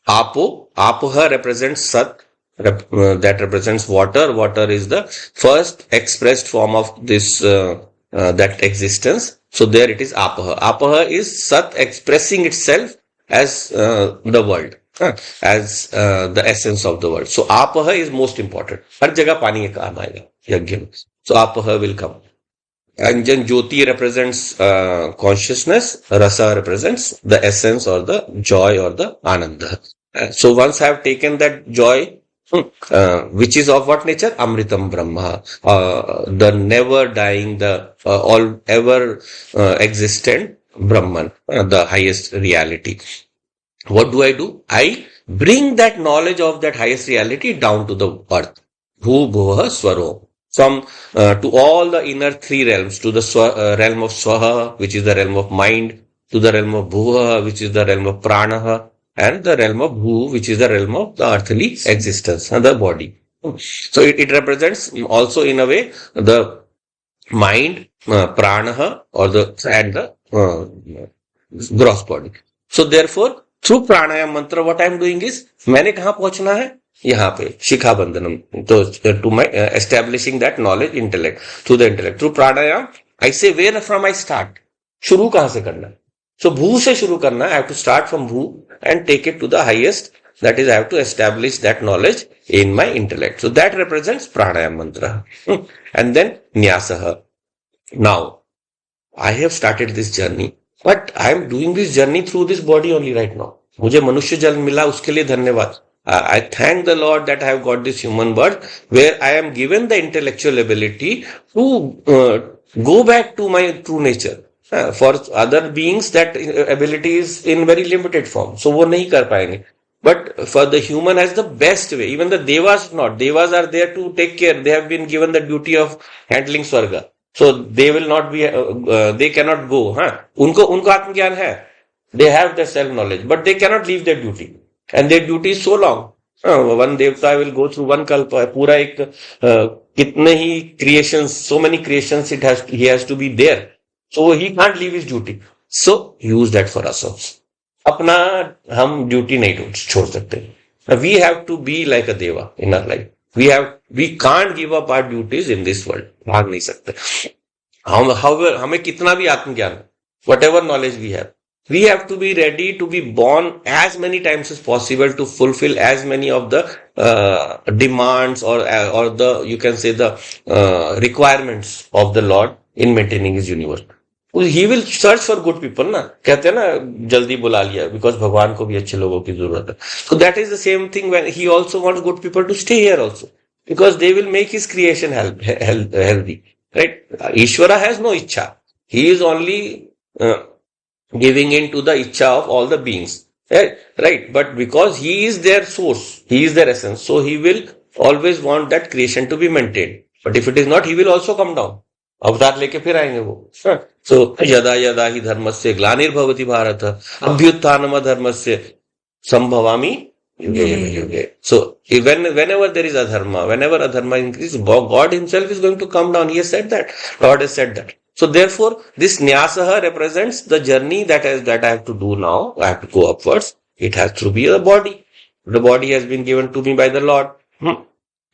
apo apoha represents sat, that represents water. Water is the first expressed form of this that existence. So there it is apaha. Apaha is sat expressing itself as the world, as the essence of the world. So apaha is most important. हर जगह पानी का काम आएगा यज्ञ में. So apaha will come. And then Jyoti represents consciousness, Rasa represents the essence or the joy or the Ananda. So once I have taken that joy, which is of what nature? Amritam Brahma, the never dying, the all ever existent Brahman, the highest reality. What do? I bring that knowledge of that highest reality down to the earth. Bhu Bhuva Swaro. From to all the inner three realms, to the realm of Swaha, which is the realm of mind, to the realm of Bhuva, which is the realm of Pranaha, and the realm of Bhu, which is the realm of the earthly existence, the body. So it represents also in a way the mind, Pranaha, or and the gross body. So therefore, through pranayam mantra, what I am doing is, मैंने कहाँ पहुंचना है? यहाँ पे शिखा बंधनम. तो to my establishing that knowledge, intellect, through the intellect, through pranayam, I say where from I start. शुरू कहाँ से करना? So भू से शुरू करना. I have to start from भू and take it to the highest. That is, I have to establish that knowledge in my intellect. So that represents pranayam mantra. And then nyasaha. Now, I have started this journey. But I am doing this journey through this body only right now. मुझे मनुष्य जन्म मिला उसके लिए धन्यवाद. I thank the Lord that I have got this human birth where I am given the intellectual ability to go back to my true nature. For other beings that ability is in very limited form. So वो नहीं कर पाएंगे. But for the human has the best way. Even the devas not. Devas are there to take care. They have been given the duty of handling swarga. So they will not be, they cannot go. उनको आत्मज्ञान है. They have the self-knowledge. But they cannot leave their duty. And their duty is so long. One devta will go through one kalpa. पूरा एक कितने ही creations, so many creations he has to be there. So he can't leave his duty. So use that for ourselves. अपना हम duty नहीं छोड़ सकते. We have to be like a deva in our life. We can't give up our duties in this world. भाग नहीं सकते. However, हमें कितना भी आत्मज्ञान, whatever knowledge we have to be ready to be born as many times as possible to fulfill as many of the demands or the, you can say, the requirements of the Lord in maintaining his universe. He will search for good people ना. कहते हैं ना जल्दी बुला लिया, because भगवान को भी अच्छे लोगों की जरूरत है. So that is the same thing when he also wants good people to stay here also, because they will make his creation healthy. Right? Ishvara has no ichha. He is only giving in to the ichha of all the beings. Right? But because he is their source, he is their essence, so he will always want that creation to be maintained. But if it is not, he will also come down. अवतार लेके फिर आएंगे वो. So यदा यदा ही धर्मस्य ग्लानिर्भवति भारत अभ्युत्थानम धर्मस्य संभवामि युगे युगे. So whenever there is adharma, whenever adharma increases, God himself is going to come down. He has said that. Lord has said that. So therefore, this nyasaha represents the journey that I have to do now. I have to go upwards. It has to be the body. The body has been given to me by the Lord.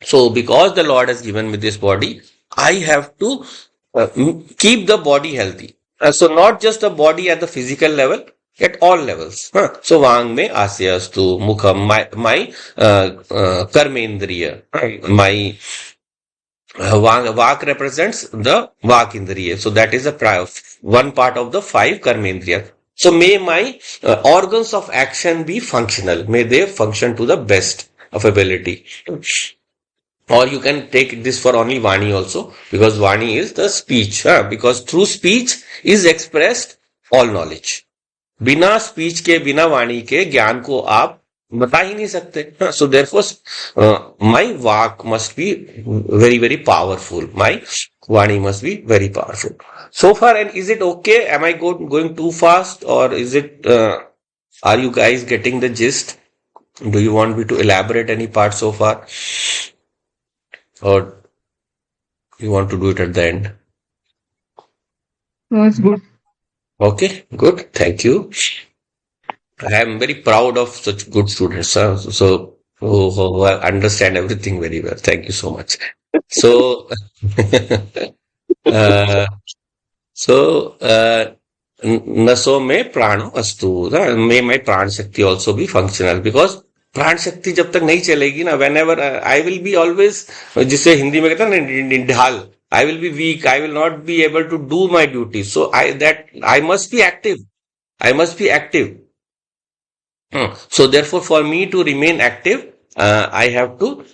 So because the Lord has given me this body, I have to keep the body healthy. So not just the body at the physical level, at all levels. So Vang mein asyastu mukham, my karmendriya, my Vak represents the Vak Indriya. So that is one part of the 5 karmendriya. So may my organs of action be functional. May they function to the best of ability. Or you can take this for only Vani also, because Vani is the speech. Because through speech is expressed all knowledge. बिना speech के, बिना वाणी के ज्ञान को आप बता ही नहीं सकते. So therefore, my vak must be very, very powerful. My Vani must be very powerful. So far, and is it okay? Am I going too fast, or is it? Are you guys getting the gist? Do you want me to elaborate any part so far, or you want to do it at the end? No, it's good. Okay, good. Thank you. I am very proud of such good students, so who understand everything very well. Thank you so much. So, uh, so नसों में प्राणो अस्तु. मे माई प्राण शक्ति also be functional, because प्राण शक्ति जब तक नहीं चलेगी ना, when ever I will be always, जिसे हिंदी में कहते हैं ना ढाल, I will be weak. I will not be able to do my duty. So I must be active. I must be active. So therefore, for me to remain active, I have to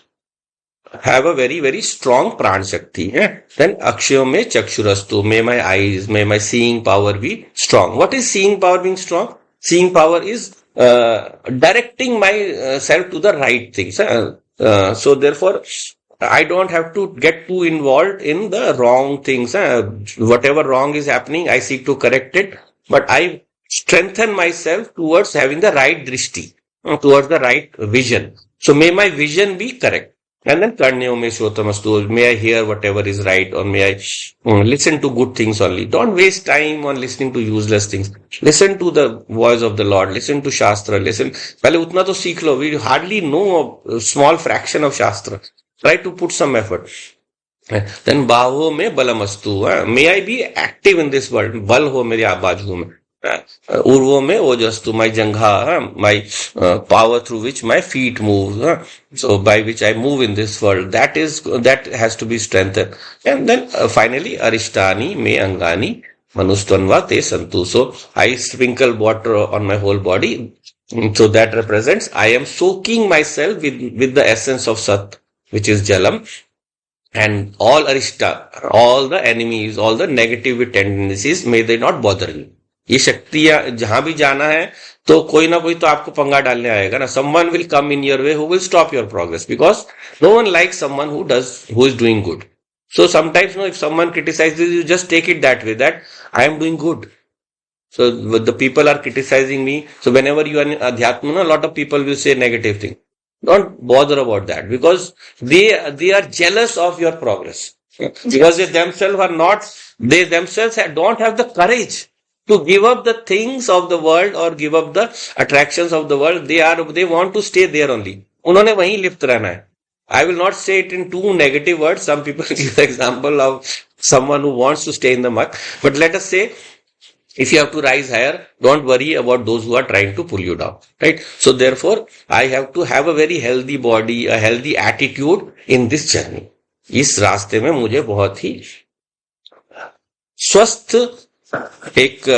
have a very, very strong pran shakti. Then akshayo mein chakshurastu. May my eyes, may my seeing power be strong. What is seeing power being strong? Seeing power is directing myself to the right things. So therefore, I don't have to get too involved in the wrong things. Whatever wrong is happening, I seek to correct it. But I strengthen myself towards having the right drishti, towards the right vision. So may my vision be correct. And then karnyo me shotamastu. May I hear whatever is right, or may I listen to good things only. Don't waste time on listening to useless things. Listen to the voice of the Lord. Listen to Shastra. Listen. पहले उतना तो सीख लो. We hardly know a small fraction of Shastra. Try to put some effort. Then baho me balamastu. May I be active in this world. Bal ho मेरी बाजू में. Urvo me ojastu, my jangha, my power through which my feet move. So by which I move in this world. That has to be strengthened. And then finally, arishtani me angani manustvanva te santu. So I sprinkle water on my whole body. So that represents I am soaking myself with the essence of Sat, which is Jalam. And all arishta, all the enemies, all the negative tendencies, may they not bother me. ये शक्तियां जहां भी जाना है तो कोई ना कोई तो आपको पंगा डालने आएगा ना. Someone will come in your way who will stop your progress, because no one likes someone who is doing good. So sometimes, if someone criticizes you, just take it that way, that I am doing good. So the people are criticizing me. So whenever you are in Adhyatma, a lot of people will say negative things. Don't bother about that, because they are jealous of your progress, because they themselves don't have the courage to give up the things of the world or give up the attractions of the world. They want to stay there only. उन्होंने वहीं लिप्त रहना है. I will not say it in too negative words. Some people give the example of someone who wants to stay in the muck. But let us say, if you have to rise higher, don't worry about those who are trying to pull you down. Right? So therefore, I have to have a very healthy body, a healthy attitude in this journey. इस रास्ते में मुझे बहुत ही स्वस्थ एक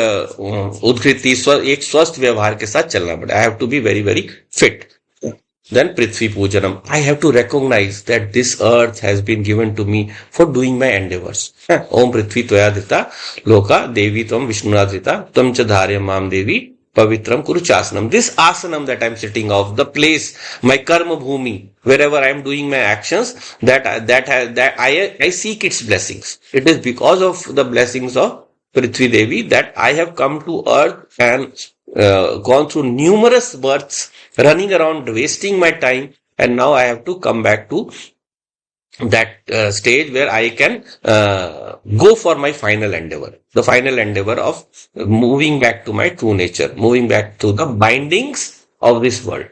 उद्कृति, एक स्वस्थ व्यवहार के साथ चलना पड़े. I have to be very, very fit. Then Prithvi Pujanam. I have to recognize that this earth has been given to me for doing my endeavors. Om Prithvi Tvaya Dita Loka Devi Tvam Vishnuna Dita Tvam Cha Dharyam Mam Devi Pavitram Kuruchasanam. This asanam that I am sitting of, the place, my karma bhumi, wherever I am doing my actions, that I seek its blessings. It is because of the blessings of Prithvi Devi that I have come to earth and gone through numerous births, running around, wasting my time, and now I have to come back to that stage where I can go for my final endeavor. The final endeavor of moving back to my true nature, moving back to the bindings of this world.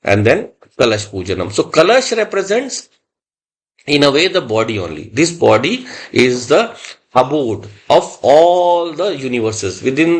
And then Kalash Pujanam. So Kalash represents, in a way, the body only. This body is the abode of all the universes. Within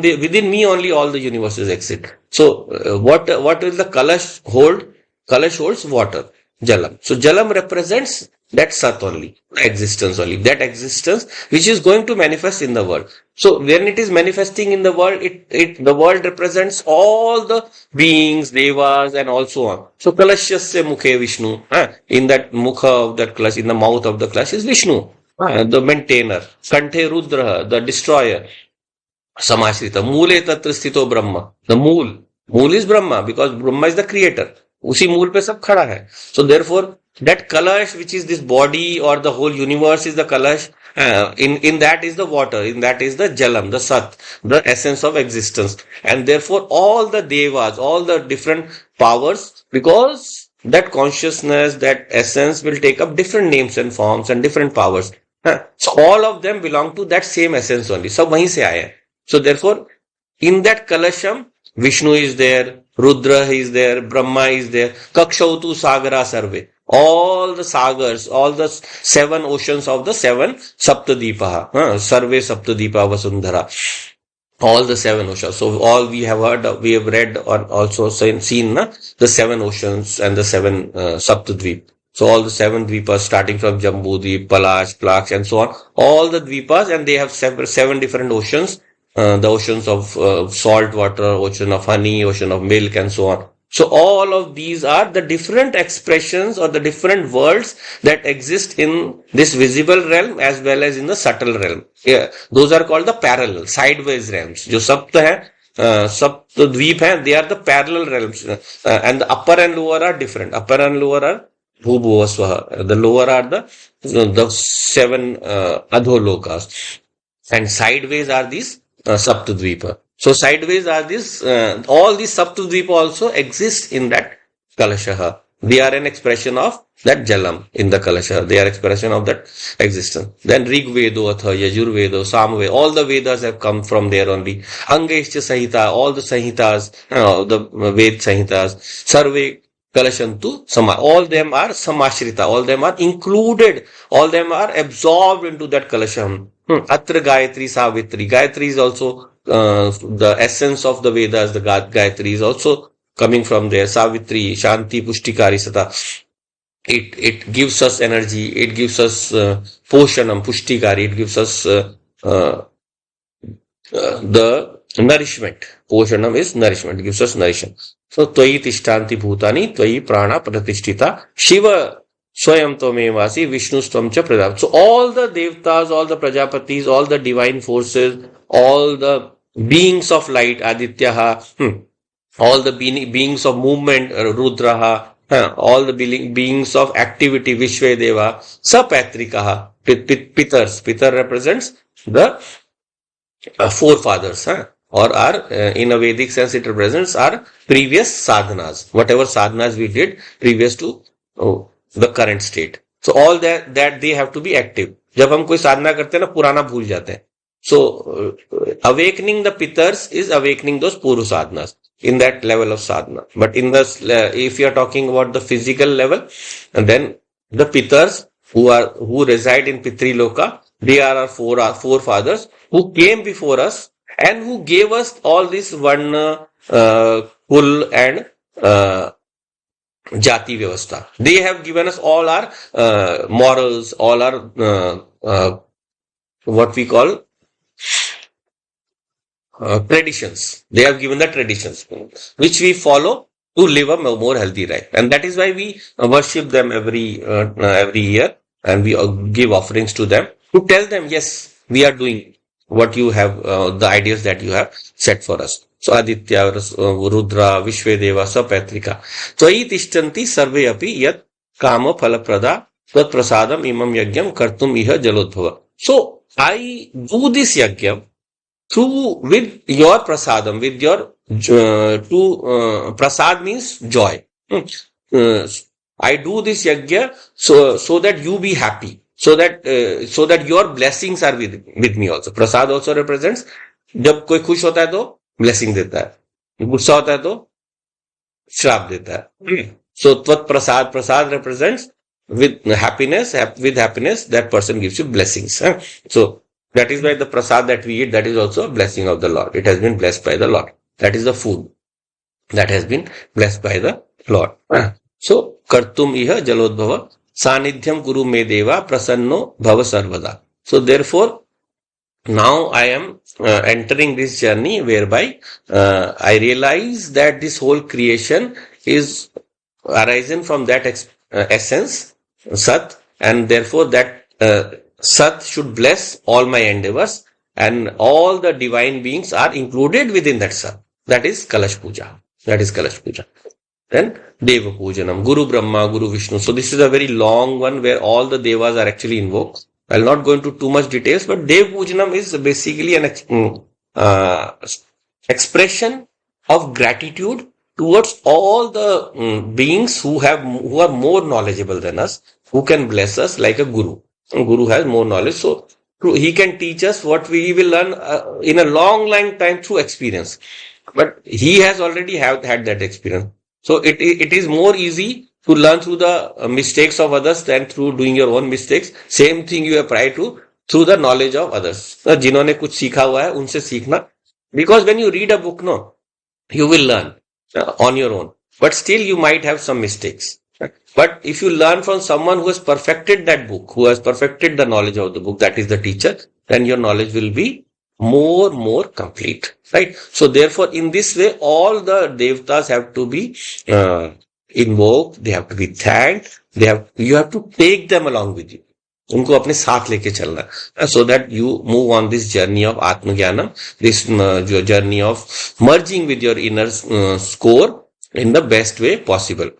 me only all the universes exist. So what will the Kalash hold? Kalash holds water, Jalam. So Jalam represents that Sat only, the existence only, that existence which is going to manifest in the world. So when it is manifesting in the world, the world represents all the beings, devas, and also on. So Kalashasya Mukhe Vishnu, in that Mukha of that Kalash, in the mouth of the Kalash is Vishnu, the maintainer. Kanthe Rudra, the destroyer. Samashrita. Mule tatra sthito Brahma. The mool. Mool is Brahma because Brahma is the creator. उसी मूल पे सब खड़ा है. So therefore, that kalash, which is this body or the whole universe is the kalash, in that is the water, in that is the jalam, the sat, the essence of existence. And therefore, all the devas, all the different powers, because that consciousness, that essence will take up different names and forms and different powers. So all of them belong to that same essence only. सब वहीं से आए हैं. So therefore, in that kalasham, Vishnu is there, Rudra is there, Brahma is there, Kakshautu Sagara Sarve. All the sagars, all the 7 oceans of the 7 Saptadipaha, Sarve Saptadipa Vasundhara. All the 7 oceans. So all we have heard, we have read or also seen the 7 oceans and the 7 Saptadvip. So all the 7 dvipas starting from Jambu Dvip, Palash, Plaksh and so on. All the dvipas and they have 7 different oceans. The oceans of salt water, ocean of honey, ocean of milk and so on. So all of these are the different expressions or the different worlds that exist in this visible realm as well as in the subtle realm. Yeah, those are called the parallel, sideways realms. जो सप्त है, सप्त द्वीप है, they are the parallel realms. And the upper and lower are different. Upper and lower are Bhubhuvasvaha. The lower are the 7 Adholokas. And sideways are these Saptadvipa. So sideways are this, all these Saptadvipa also exist in that Kalashaha. They are an expression of that Jalam in the Kalashaha. They are expression of that existence. Then Rig Vedo, Atha, Yajur Vedo, Samveda, all the Vedas have come from there only. Angeshcha Sahita, all the Sahitas, the Ved Sahitas, Sarve Kalashantu, Sama, all them are Samashrita, all them are included, all them are absorbed into that Kalasham. Atra Gayatri Savitri. Gayatri is also the essence of the Vedas. The Gayatri is also coming from there. Savitri, Shanti, Pushtikari, Sata. It gives us energy. It gives us Poshanam, Pushtikari. It gives us the nourishment. Poshanam is nourishment. It gives us nourishment. So, Tvai Tishtanti Bhutani, Tvai Prana Pratishtita, Shiva Swayam Tvamevasi, Vishnu Stvamcha Pradap. So all the devtas, all the prajapatis, all the divine forces, all the beings of light, Adityaha, all the beings of movement, Rudraha, all the beings of activity, Vishvedeva, Sapatrikaha, Pitars. Pitar represents the forefathers, or are, in a Vedic sense, it represents our previous sadhanas, whatever sadhanas we did previous to the current state. So all that they have to be active. जब हम कोई साधना करते हैं ना, पुराना भूल जाते हैं. So awakening the pitars is awakening those puru sadhanas in that level of sadhana. But in the if you are talking about the physical level, and then the pitars who reside in Pitri Loka, they are our forefathers who came before us and who gave us all this varna, kul and Jati Vyavastha. They have given us all our morals, all our what we call traditions. They have given the traditions which we follow to live a more healthy life, and that is why we worship them every year, and we give offerings to them to tell them, yes, we are doing what you have, the ideas that you have set for us. So Aditya, Rudra, Vishvedeva, Sapatrika. Tvai Tishtanti Sarve Api Yat Kama Phalaprada Tat Prasadam Imam Yagyam Kartum Iha Jalodbhava. So I do this Yagyam with your prasadam, with your prasad means joy. I do this Yagya so that you be happy, so that your blessings are with me also. Prasad also represents, जब कोई खुश होता है तो blessing देता है, गुस्सा होता है तो श्राप देता है. So Tvat prasad represents with happiness that person gives you blessings. So that is why the prasad that we eat, that is also a blessing of the Lord. It has been blessed by the Lord. That is the food that has been blessed by the Lord. So kartum iha jalodbhava Sanidhyam Kuru Me Deva Prasanno Bhava Sarvada. So therefore, now I am entering this journey whereby I realize that this whole creation is arisen from that essence, Sat, and therefore that Sat should bless all my endeavors, and all the divine beings are included within that Sat. That is Kalash Puja. That is Kalash Puja. Then Deva Pujanam, Guru Brahma, Guru Vishnu. So this is a very long one where all the devas are actually invoked. I'll not go into too much details, but Dev Pujanam is basically an expression of gratitude towards all the beings who are more knowledgeable than us, who can bless us like a guru. A guru has more knowledge, so he can teach us what we will learn in a long time through experience. But he has already had that experience. So it is more easy to learn through the mistakes of others than through doing your own mistakes. Same thing you apply to through the knowledge of others. जिन्होंने कुछ सीखा हुआ है उनसे सीखना. Because when you read a book, no, you will learn on your own. But still you might have some mistakes. But if you learn from someone who has perfected that book, who has perfected the knowledge of the book, that is the teacher, then your knowledge will be more complete, right? So therefore, in this way, all the devatas have to be invoked, they have to be thanked, you have to take them along with you. उनको अपने साथ लेके चलना, so that you move on this journey of Atmagyanam, this journey of merging with your inner core in the best way possible,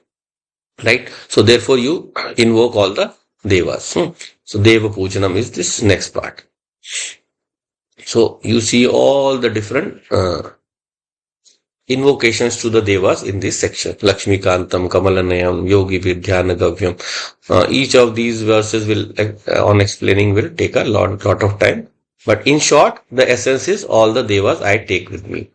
right? So therefore you invoke all the devas. So Deva Pujanam is this next part. So you see all the different invocations to the devas in this section. Lakshmi Kantam, Kamalanayam, Yogi Vidyana Gavyam. Each of these verses on explaining will take a lot of time. But in short, the essence is all the devas I take with me.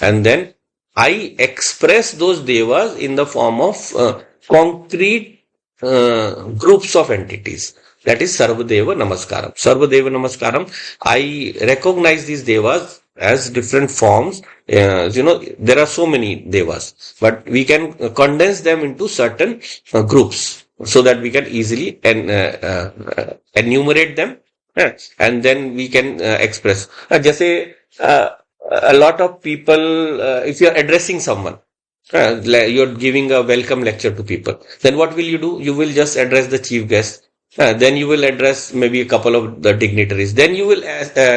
And then I express those devas in the form of concrete groups of entities. That is Sarvadeva Namaskaram. Sarvadeva Namaskaram, I recognize these devas as different forms. There are so many devas, but we can condense them into certain groups so that we can easily enumerate them, and then we can express. Jaise, a lot of people, if you are addressing someone, you're giving a welcome lecture to people, then what will you do? You will just address the chief guest. Then you will address maybe a couple of the dignitaries. Then you will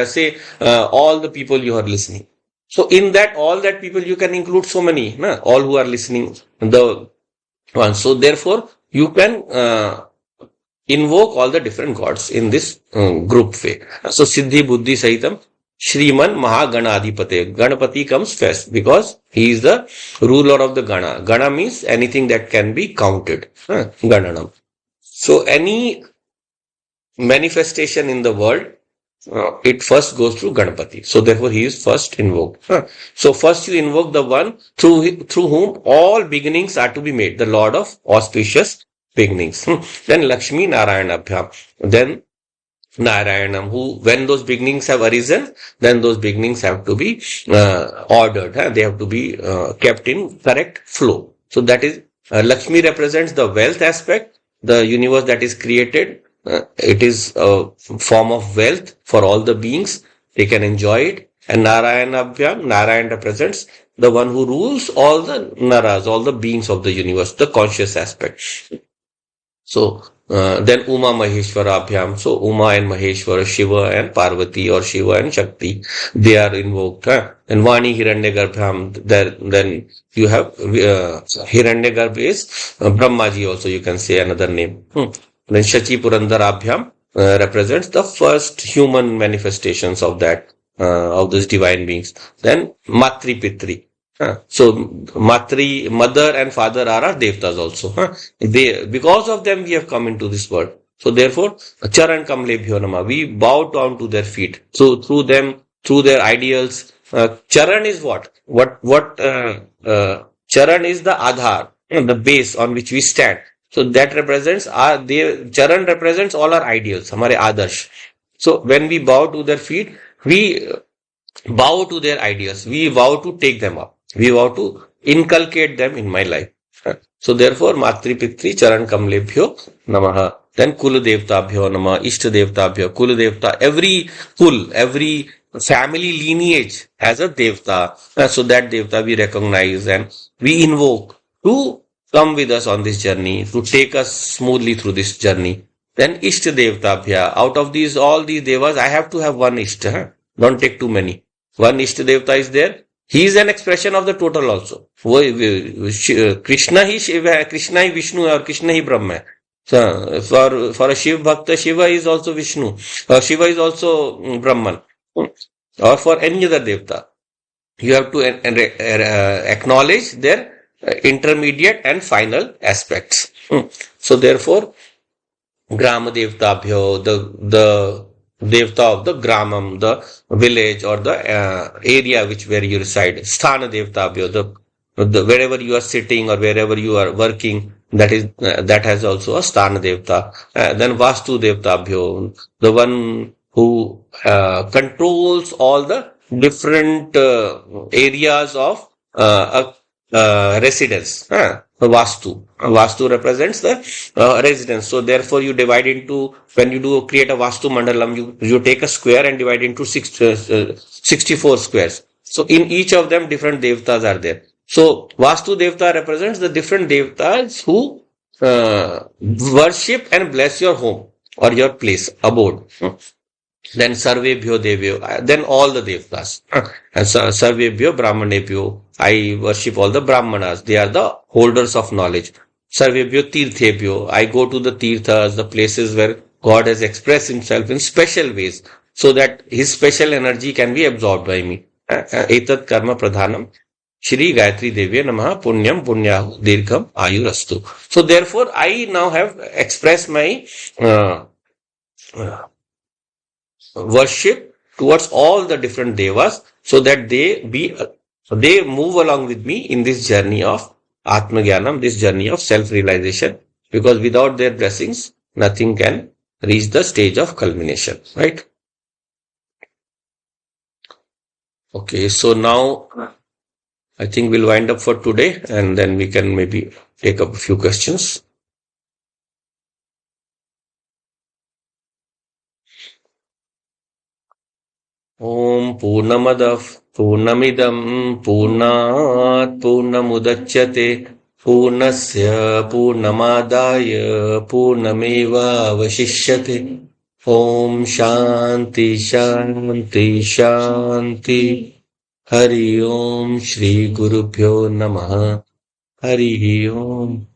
say all the people you are listening. So in that, all that people, you can include so many, all who are listening, the ones. So therefore, you can invoke all the different gods in this group way. So Siddhi Buddhi Sahitam Shriman Mahaganadhipate. Ganapati comes first because he is the ruler of the Gana. Gana means anything that can be counted. Gananam. So any manifestation in the world, it first goes through Ganapati. So therefore he is first invoked. So first you invoke the one through whom all beginnings are to be made, the Lord of auspicious beginnings. Then Lakshmi Narayana Abhyam. Then Narayanam, who, when those beginnings have arisen, then those beginnings have to be ordered. They have to be kept in correct flow. So that is, Lakshmi represents the wealth aspect. The universe that is created, it is a form of wealth for all the beings. They can enjoy it. And Narayanabhyam, Narayan represents the one who rules all the Naras, all the beings of the universe, the conscious aspect. So, then Uma Maheshwara Abhyam. So, Uma and Maheshwara, Shiva and Parvati, or Shiva and Shakti, they are invoked. And Vani Hiranyagarbhyam, then you have Hiranyagarbh is Brahmaji also, you can say another name. Then Shachi Purandara Abhyam represents the first human manifestations of that, of those divine beings. Then Matri Pitri. So Matri, mother and father are our devatas also. Because of them we have come into this world. So therefore, Charan Kamlebhyo Nama, we bow down to their feet. So through them, through their ideals, Charan is what? Charan is the Adhar, the base on which we stand. So that represents Charan represents all our ideals, hamare Adarsh. So when we bow to their feet, we bow to their ideas. We vow to take them up. We vow to inculcate them in my life. So therefore, Matri Pitri Charan Kamlebhyo Namaha. Then Kul Devtabhyo Namaha, Ishta Devtabhyo, Kul Devta. Every Kul, every family lineage has a Devta. So that Devta we recognize and we invoke to come with us on this journey, to take us smoothly through this journey. Then Ishta Devtabhya. Out of these, all these Devas, I have to have one Ishta. Don't take too many. One Ishta Devta is there. He is an expression of the total also. Krishna ही शिव है, कृष्णा ही विष्णु है और कृष्ण ही ब्रह्म है. So for a Shiv Bhakta, Shiva is also Vishnu. Shiva is also Brahman. Or for any other Devta. You have to acknowledge their intermediate and final aspects. So therefore, Grama Devtabhyo, the Devta of the Gramam, the village or the area where you reside. Sthana Devtabhyo, the wherever you are sitting or wherever you are working, that has also a Sthana Devta. Then Vastu Devtabhyo, the one who controls all the different areas of residence. Vastu. Vastu represents the residence. So therefore you divide into, when you create a Vastu Mandalam, you take a square and divide into 64 squares. So in each of them different devtas are there. So Vastu Devta represents the different devtas who worship and bless your home or your place, abode. Then Sarvebhyo Devyo, then all the Devtas. And Sarvebhyo Brahmanebhyo, I worship all the Brahmanas. They are the holders of knowledge. Sarvebhyo Tirthebhyo, I go to the Tirthas, the places where God has expressed himself in special ways, so that his special energy can be absorbed by me. Etat Karma Pradhanam. Shri Gayatri Devya Namaha Punyam Punyahu Dirgham Ayurastu. So therefore, I now have expressed my worship towards all the different devas, so that they move along with me in this journey of Atma Jnanam, this journey of self-realization, because without their blessings, nothing can reach the stage of culmination, right? Okay, so now I think we'll wind up for today and then we can maybe take up a few questions. Om Purnamadah Purnamidam Purnat Purnamudachyate Purnasya Purnamadaya Purnameva Vashishyate. Om Shanti Shanti Shanti. Hari Om Shri Gurubhyo Namaha. Hari Om.